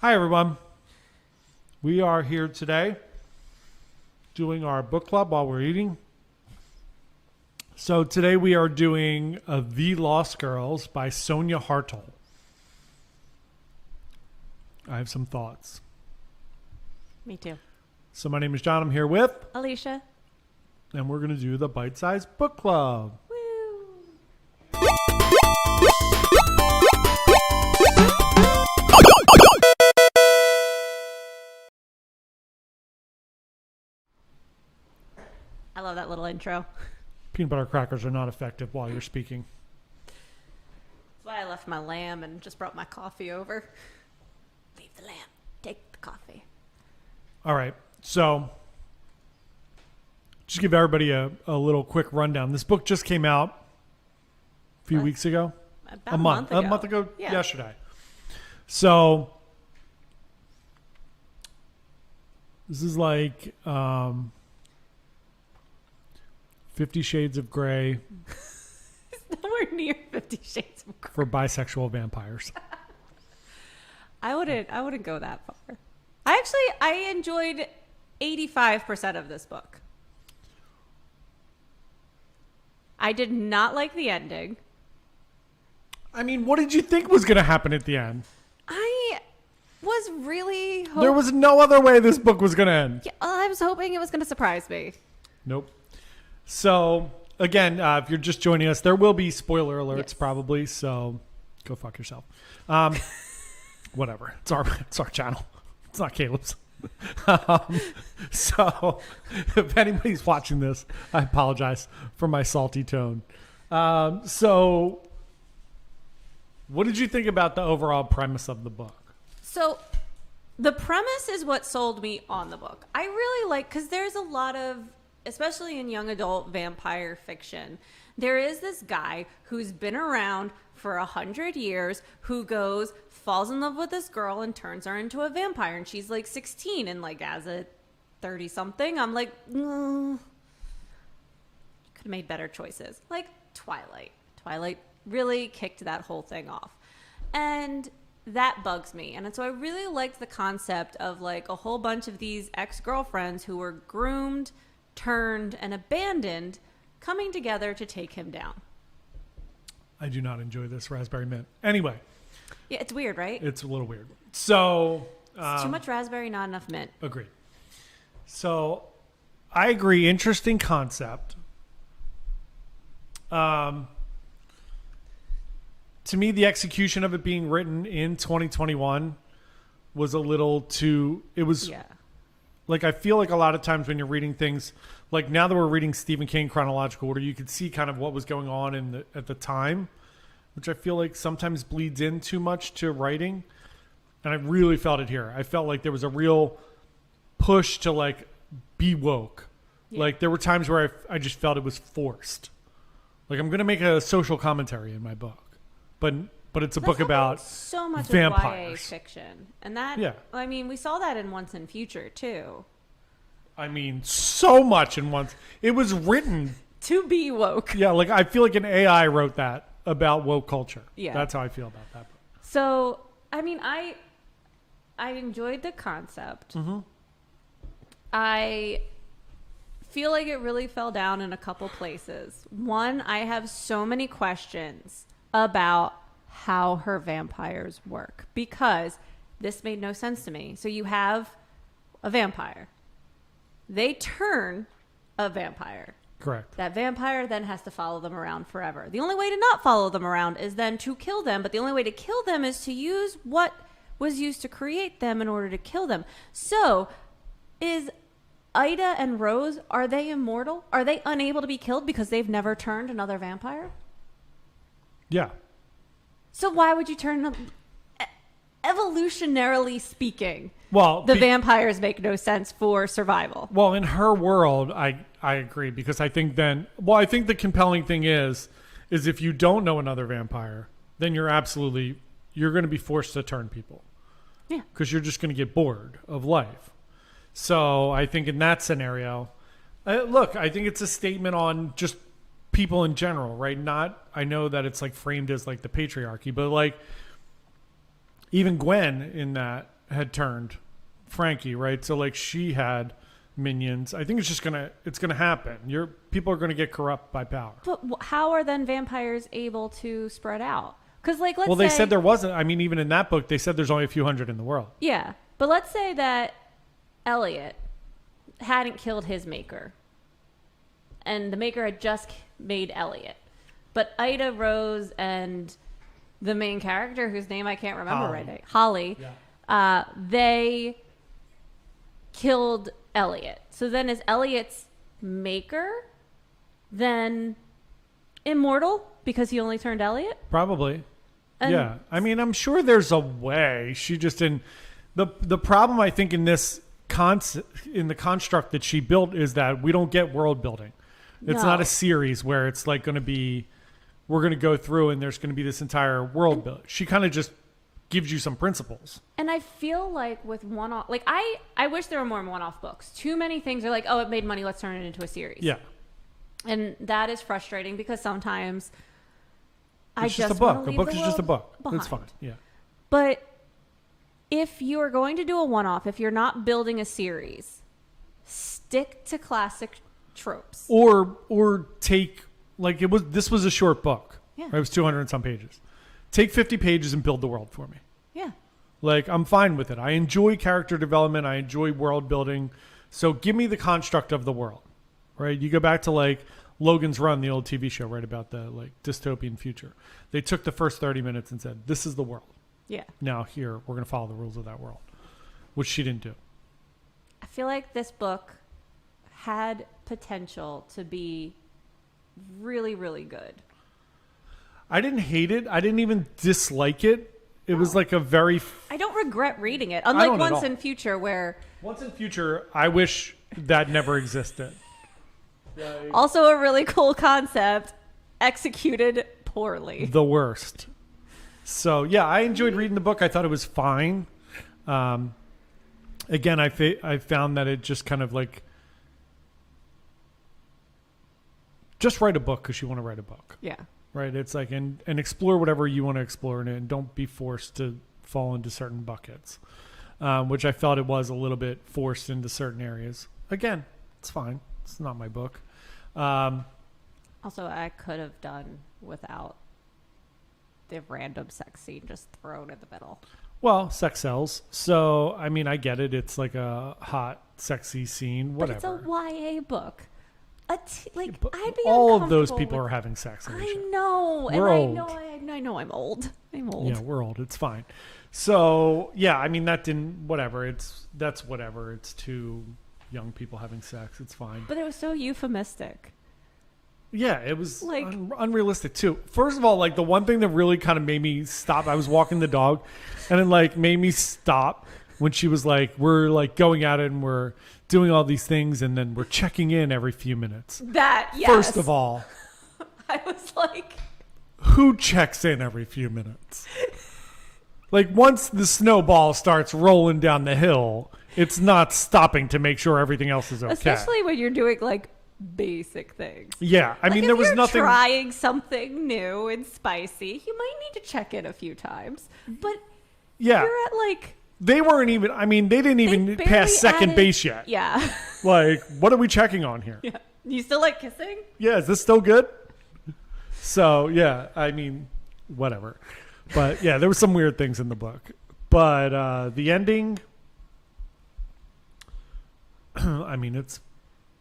Hi, everyone. We are here today doing our book club while we're eating. So today we are doing The Lost Girls by Sonia Hartl. I have some thoughts. Me too. So my name is John. I'm here with, Alicia. and we're going to do the bite-sized book club. Woo! I love that little intro. Peanut butter crackers are not effective while you're speaking. That's why I left my lamb and just brought my coffee over. Leave the lamb. Take the coffee. All right. So just give everybody a little quick rundown. This book just came out a few weeks ago. About A month ago Yeah. yesterday. So this is like 50 Shades of Grey It's nowhere near 50 Shades of Grey. for bisexual vampires. I wouldn't go that far. I enjoyed 85% of this book. I did not like the ending. I mean, what did you think was going to happen at the end? I was really There was no other way this book was going to end. Yeah, I was hoping it was going to surprise me. Nope. So, again, if you're just joining us, there will be spoiler alerts Yes. probably, so go fuck yourself. Whatever. It's our channel. It's not Caleb's. So, if anybody's watching this, I apologize for my salty tone. So, what did you think about the overall premise of the book? So the premise is what sold me on the book. I really like, because there's a lot of, especially in young adult vampire fiction, there is this guy who's been around for 100 years who falls in love with this girl and turns her into a vampire. And she's like 16, and like as a 30 something, I'm like, could have made better choices. Like Twilight. Twilight really kicked that whole thing off. And that bugs me. And so I really liked the concept of like a whole bunch of these ex-girlfriends who were groomed, turned, and abandoned coming together to take him down. I do not enjoy this raspberry mint. Anyway, Yeah, it's weird, right? it's a little weird. So, It's too much raspberry, not enough mint. agreed. So, I agree. Interesting concept. To me, the execution of it being written in 2021 was a little too. It was Yeah. like, I feel like a lot of times when you're reading things, like now that we're reading Stephen King chronological order, you could see kind of what was going on at the time, which I feel like sometimes bleeds in too much to writing. And I really felt it here. I felt like there was a real push to like be woke. Yeah. Like there were times where I just felt it was forced. Like I'm going to make a social commentary in my book, but it's a book about so much vampires. of YA fiction. And that, Yeah. I mean, we saw that in Once and Future too. I mean, so much in once. It was written. To be woke. Yeah, like I feel like an AI wrote that about woke culture. Yeah. That's how I feel about that book. So, I mean, I enjoyed the concept. Mm-hmm. I feel like it really fell down in a couple places. One, I have so many questions about how her vampires work because this made no sense to me. So you have a vampire. They turn a vampire. Correct. That vampire then has to follow them around forever. The only way to not follow them around is then to kill them, but the only way to kill them is to use what was used to create them in order to kill them. So, is Ida and Rose, are they immortal? Are they unable to be killed because they've never turned another vampire? Yeah. So why would you turn them? Evolutionarily speaking, Well, the vampires make no sense for survival. Well, in her world, I agree because I think I think the compelling thing is if you don't know another vampire, then you're going to be forced to turn people. Yeah. Because you're just going to get bored of life. So I think in that scenario, look, I think it's a statement on just people in general, right? I know that it's like framed as like the patriarchy, but like even Gwen in that had turned Frankie, right? So like she had minions. I think it's gonna happen. People are gonna get corrupt by power. But how are then vampires able to spread out? Because like let's Well, they say, said there wasn't. I mean, even in that book, they said there's only a few hundred in the world. yeah, but let's say that Elliot hadn't killed his maker, and the maker had just made Elliot, but Ida, Rose, and the main character whose name I can't remember Holly. right now, Holly, Yeah. they killed Elliot. So then is Elliot's maker then immortal because he only turned Elliot? Probably. And yeah. I mean, I'm sure there's a way. She just didn't. The problem I think in this in the construct that she built is that we don't get world building. It's No. not a series where it's like going to be, we're going to go through and there's going to be this entire world build. She kind of just gives you some principles. And I feel like with one-off, like I wish there were more one-off books. Too many things are like, oh, it made money, let's turn it into a series. Yeah. And that is frustrating because sometimes It's just a wanna book. A leave book the is just a world book. It's behind. fine. Yeah. But if you are going to do a one-off, if you're not building a series, stick to classic tropes. Or take, like this was a short book. Yeah. Right? It was 200 and some pages. Take 50 pages and build the world for me. Yeah. Like, I'm fine with it. I enjoy character development. I enjoy world building. So give me the construct of the world, right? You go back to like Logan's Run, the old TV show, right, about the like dystopian future. They took the first 30 minutes and said, this is the world. Yeah. Now here, we're going to follow the rules of that world, which she didn't do. I feel like this book had potential to be really, really good. I didn't hate it. I didn't even dislike it. It was like a very... I don't regret reading it. don't Unlike at Once all. in Future where... Once in Future, I wish that never existed. Also a really cool concept, executed poorly. The worst. So, yeah, I enjoyed reading the book. I thought it was fine. Again, I found that it just kind of like... Just write a book because you want to write a book. Yeah. Right? It's like, and explore whatever you want to explore in it, and don't be forced to fall into certain buckets, which I felt it was a little bit forced into certain areas. Again, it's fine. It's not my book. Also, I could have done without the random sex scene just thrown in the middle. Well, sex sells. So, I mean, I get it. It's like a hot, sexy scene, whatever. But it's a YA book. But I'd be all of those uncomfortable people with- are having sex. I know. We're and old. I know I'm old. I'm old. Yeah, we're old. It's fine. So, yeah, I mean, that didn't, whatever. That's whatever. It's two young people having sex. It's fine. But it was so euphemistic. Yeah, it was Like- unrealistic too. First of all, like the one thing that really kind of made me stop, I was walking the dog and it like made me stop when she was like, we're like going at it and we're doing all these things and then we're checking in every few minutes. That, yes. First of all, I was like... who checks in every few minutes? Like once the snowball starts rolling down the hill, it's not stopping to make sure everything else is okay. Especially when you're doing like basic things. Yeah, I mean, Like, there if was you're nothing. trying something new and spicy, you might need to check in a few times. But Yeah, you're at like... they weren't even. I mean, they didn't even barely pass second added- base yet. Yeah. Like, what are we checking on here? Yeah. You still like kissing? Yeah, is this still good? So, yeah, I mean, whatever. But, yeah, there were some weird things in the book. But the ending, I mean, it's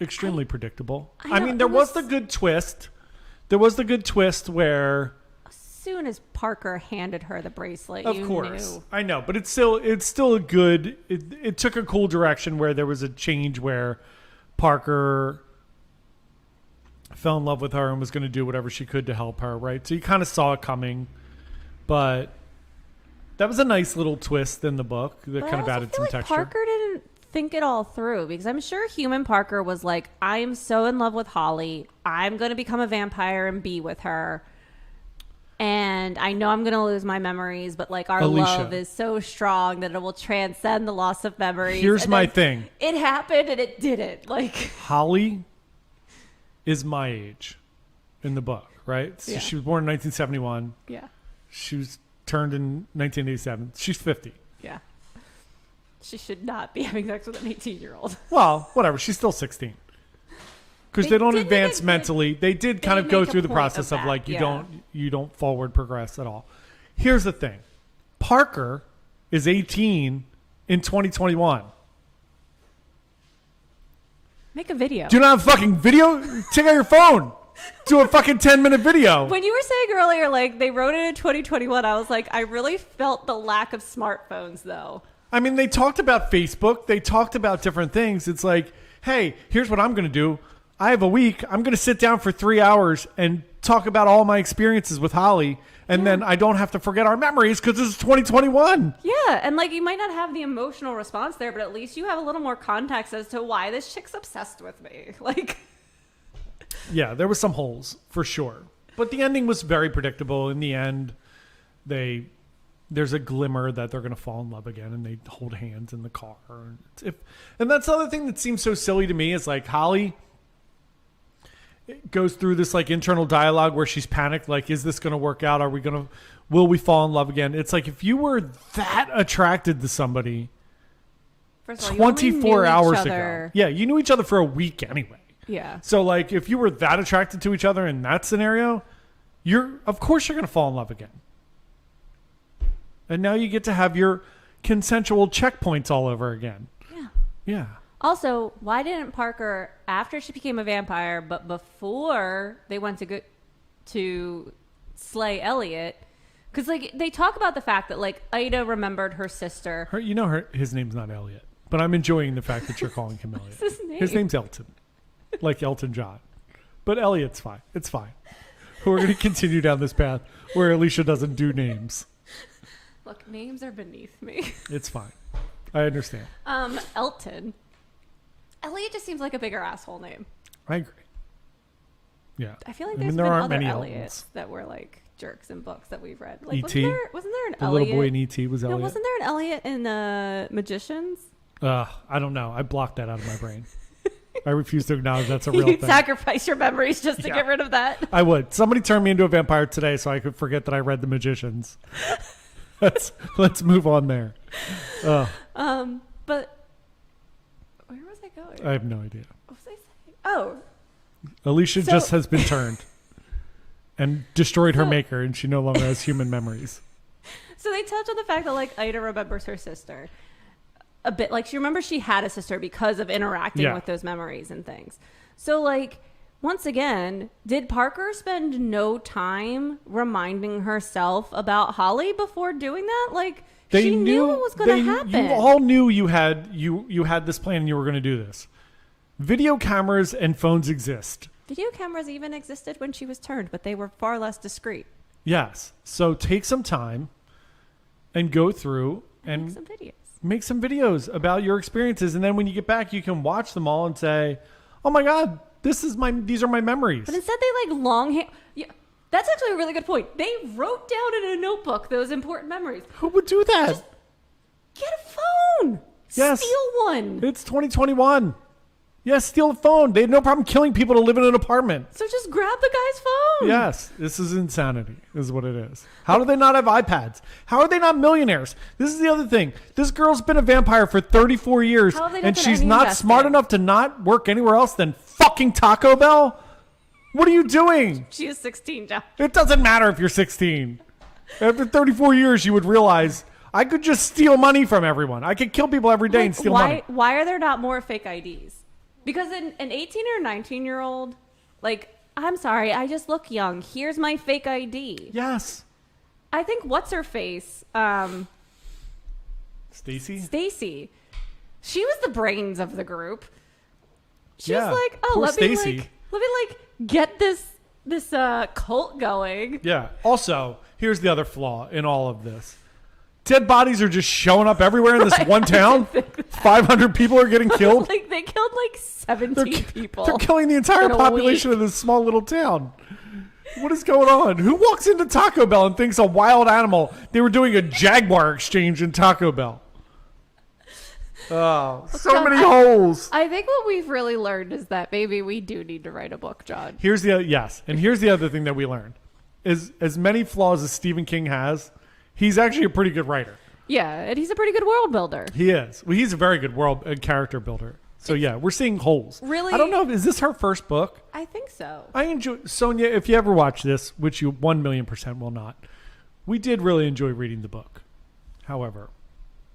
extremely predictable. I I know, mean, there it was was- the good twist. There was the good twist where, As soon as Parker handed her the bracelet, of you course, knew. I know, but it's still a good, it took a cool direction where there was a change where Parker fell in love with her and was going to do whatever she could to help her, right? So you kind of saw it coming, but that was a nice little twist in the book that But kind I of also added feel some like texture. Parker didn't think it all through because I'm sure human Parker was like, I am so in love with Holly. I'm going to become a vampire and be with her. And I know I'm going to lose my memories, but like our Alicia. love is so strong that it will transcend the loss of memories. Here's And my then thing. It happened and it didn't. Like, Holly is my age in the book, right? So Yeah. she was born in 1971. yeah, She was turned in 1987. She's 50. yeah. She should not be having sex with an 18-year-old. Well, whatever. She's still 16. Because they don't advance mentally. They did kind of go through the process of like you don't forward progress at all. Here's the thing. Parker is 18 in 2021. Make a video. Do you not have fucking video? Take out your phone. Do a fucking 10-minute video. When you were saying earlier, like, they wrote it in 2021, I was like, I really felt the lack of smartphones, though. I mean, they talked about Facebook. They talked about different things. It's like, hey, here's what I'm going to do. I have a week. I'm going to sit down for 3 hours and talk about all my experiences with Holly. And then I don't have to forget our memories because this is 2021. Yeah, and like you might not have the emotional response there, but at least you have a little more context as to why this chick's obsessed with me. Like, yeah, there was some holes for sure, but the ending was very predictable. In the end, there's a glimmer that they're going to fall in love again, and they hold hands in the car. And that's the other thing that seems so silly to me is like Holly goes through this like internal dialogue where she's panicked, like, is this going to work out? Will we fall in love again? It's like, if you were that attracted to somebody first of all, 24 hours ago, yeah, you knew each other for a week anyway. Yeah. So like, if you were that attracted to each other in that scenario, of course you're going to fall in love again. And now you get to have your consensual checkpoints all over again. Yeah. Yeah. Also, why didn't Parker, after she became a vampire, but before they went to slay Elliot, because like they talk about the fact that like Ida remembered her sister. His name's not Elliot, but I'm enjoying the fact that you're calling him Elliot. What's his name? His name's Elton, like Elton John. But Elliot's fine. It's fine. We're going to continue down this path where Alicia doesn't do names. Look, names are beneath me. It's fine. I understand. Elton. Elliot just seems like a bigger asshole name. I agree. Yeah. I feel like there's there been aren't other many Elliots Eltons. that were like jerks in books that we've read. Like, E.T.? Wasn't there an The Elliot? little boy in E.T. was Elliot. No, wasn't there an Elliot in Magicians? I don't know. I blocked that out of my brain. I refuse to acknowledge that's a real You'd thing. sacrifice your memories just to get rid of that. I would. Somebody turned me into a vampire today so I could forget that I read The Magicians. Let's move on there. But where was I going? I have no idea. What was I saying? Oh. Alicia just has been turned and destroyed her maker, and she no longer has human memories. So they touch on the fact that like Ida remembers her sister a bit. Like she remembers she had a sister because of interacting with those memories and things. So like, once again, did Parker spend no time reminding herself about Holly before doing that? Like, she knew it was going to happen. You all knew you had this plan and you were going to do this. Video cameras and phones exist. Video cameras even existed when she was turned, but they were far less discreet. Yes. So take some time and go through and make some videos about your experiences. And then when you get back, you can watch them all and say, oh my God, these are my memories. But instead they like longhand. Yeah, that's actually a really good point. They wrote down in a notebook those important memories. Who would do that? Just get a phone. Yes. Steal one. It's 2021. Yes, steal a phone. They had no problem killing people to live in an apartment. So just grab the guy's phone. Yes, this is insanity, is what it is. How do they not have iPads? How are they not millionaires? This is the other thing. This girl's been a vampire for 34 years, and she's not smart enough to not work anywhere else than fucking Taco Bell? What are you doing? She is 16 now. It doesn't matter if you're 16. After 34 years, you would realize I could just steal money from everyone. I could kill people every day and steal money. Why are there not more fake IDs? Because an 18 or 19-year-old, like, I'm sorry, I just look young. Here's my fake ID. Yes. I think what's-her-face? Stacy. She was the brains of the group. She's like, oh, let me get this cult going. Yeah. Also, here's the other flaw in all of this. Dead bodies are just showing up everywhere in this one town. 500 people are getting killed. Like they killed like 17 people. They're killing the entire population of this small little town. What is going on? Who walks into Taco Bell and thinks a wild animal? They were doing a jaguar exchange in Taco Bell. Oh, so many holes. I think what we've really learned is that maybe we do need to write a book, John. Here's the other thing that we learned is as many flaws as Stephen King has, he's actually a pretty good writer. Yeah, and he's a pretty good world builder. He is. Well, he's a very good character builder. So yeah, we're seeing holes. Really? I don't know. Is this her first book? I think so. I enjoy Sonia. If you ever watch this, which you 1,000,000% will not, we did really enjoy reading the book. However,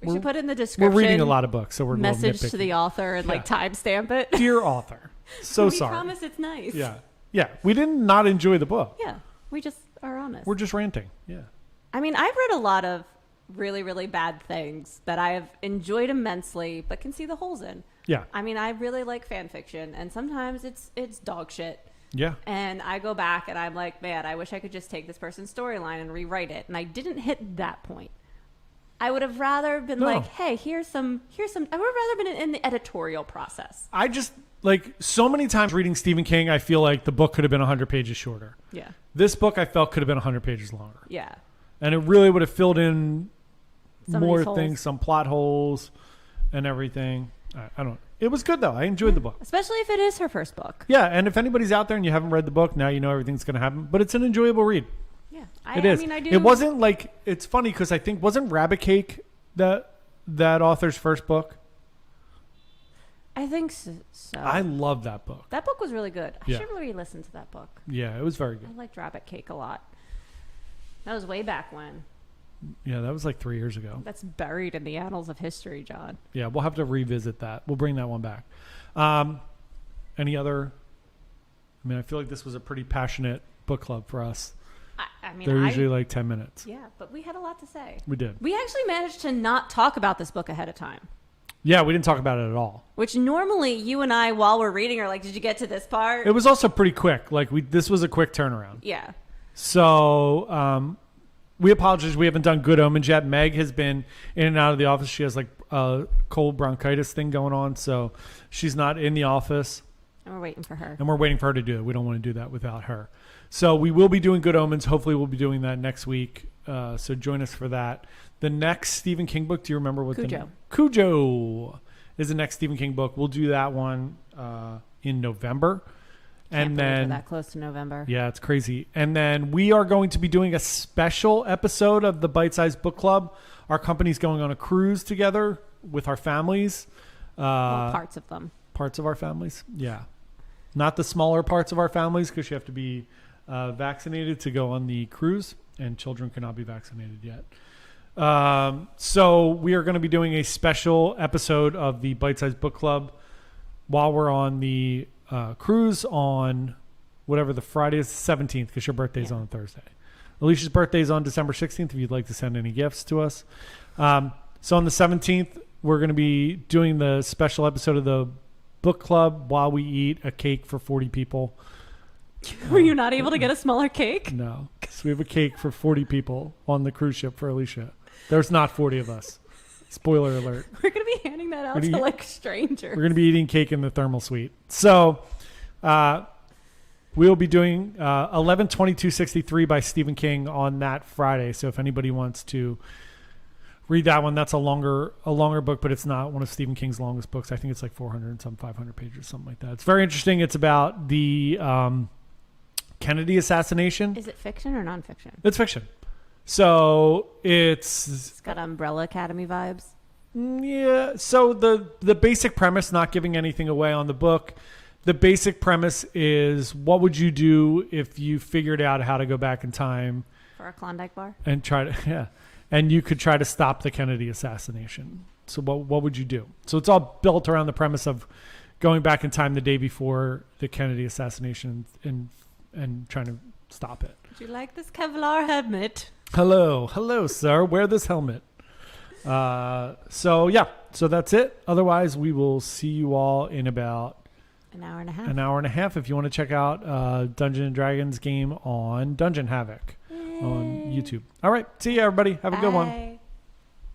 We should put in the description. we're reading a lot of books, so we're message a little to the author and like timestamp it. dear author. So we sorry. promise it's nice. Yeah. We didn't not enjoy the book. Yeah, we just are honest. We're just ranting. Yeah. I mean, I've read a lot of really, really bad things that I have enjoyed immensely, but can see the holes in. Yeah. I mean, I really like fan fiction, and sometimes it's dog shit. Yeah. And I go back and I'm like, man, I wish I could just take this person's storyline and rewrite it. And I didn't hit that point. I would have rather been like, hey, here's some. I would have rather been in the editorial process. I just like so many times reading Stephen King, I feel like the book could have been 100 pages shorter. Yeah. This book I felt could have been 100 pages longer. Yeah. And it really would have filled in Some more of these things, holes. some plot holes and everything. I don't. It was good though. I enjoyed the book. Especially if it is her first book. Yeah, and if anybody's out there and you haven't read the book, now you know everything's going to happen. But it's an enjoyable read. Yeah. It is. I mean, I do. It wasn't like it's funny because I think wasn't Rabbit Cake that author's first book? I think so. I love that book. That book was really good. I Yeah. should really listen to that book. Yeah, it was very good. I liked Rabbit Cake a lot. That was way back when. Yeah, that was like 3 years ago. That's buried in the annals of history, John. Yeah, we'll have to revisit that. We'll bring that one back. Any other? I mean, I feel like this was a pretty passionate book club for us. I mean, They're usually like 10 minutes. Yeah, but we had a lot to say. We did. We actually managed to not talk about this book ahead of time. Yeah, we didn't talk about it at all. Which normally you and I, while we're reading, are like, did you get to this part? It was also pretty quick. Like this was a quick turnaround. Yeah. So we apologize. We haven't done Good Omens yet. Meg has been in and out of the office. She has like a cold bronchitis thing going on, so she's not in the office. And we're waiting for her. And we're waiting for her to do it. We don't want to do that without her. So we will be doing Good Omens. Hopefully we'll be doing that next week. So join us for that. The next Stephen King book, do you remember what Cujo. Cujo is the next Stephen King book. We'll do that one in November. Can't believe we're that close to November. Yeah, it's crazy. And then we are going to be doing a special episode of the Bite Size Book Club. Our company's going on a cruise together with our families. Well, parts of them. Parts of our families, yeah. Not the smaller parts of our families because you have to be vaccinated to go on the cruise, and children cannot be vaccinated yet. So we are going to be doing a special episode of the Bite Size Book Club while we're on the cruise on whatever the Friday is, 17th, because your birthday's on Thursday. Alicia's birthday is on December 16th if you'd like to send any gifts to us. So on the 17th, we're going to be doing the special episode of the book club while we eat a cake for 40 people. Were you not able to get a smaller cake? No. So we have a cake for 40 people on the cruise ship for Alicia. There's not 40 of us. Spoiler alert. We're going to be handing that out to like strangers. We're going to be eating cake in the thermal suite. So we'll be doing 11/22/63 by Stephen King on that Friday. So if anybody wants to read that one, that's a longer book, but it's not one of Stephen King's longest books. I think it's like 400 and some 500 pages, something like that. It's very interesting. It's about the Kennedy assassination. Is it fiction or nonfiction? It's fiction. So It's got Umbrella Academy vibes. yeah. So the basic premise, not giving anything away on the book, the basic premise is what would you do if you figured out how to go back in time For a Klondike bar? and try to and you could try to stop the Kennedy assassination. So what would you do? So it's all built around the premise of going back in time the day before the Kennedy assassination and trying to stop it. Would you like this Kevlar helmet? Hello, sir. Wear this helmet. So that's it. Otherwise, we will see you all in about An hour and a half. an hour and a half. If you want to check out Dungeons and Dragons game on Dungeon Havoc on YouTube. All right. See you, everybody. Have a good one. Bye.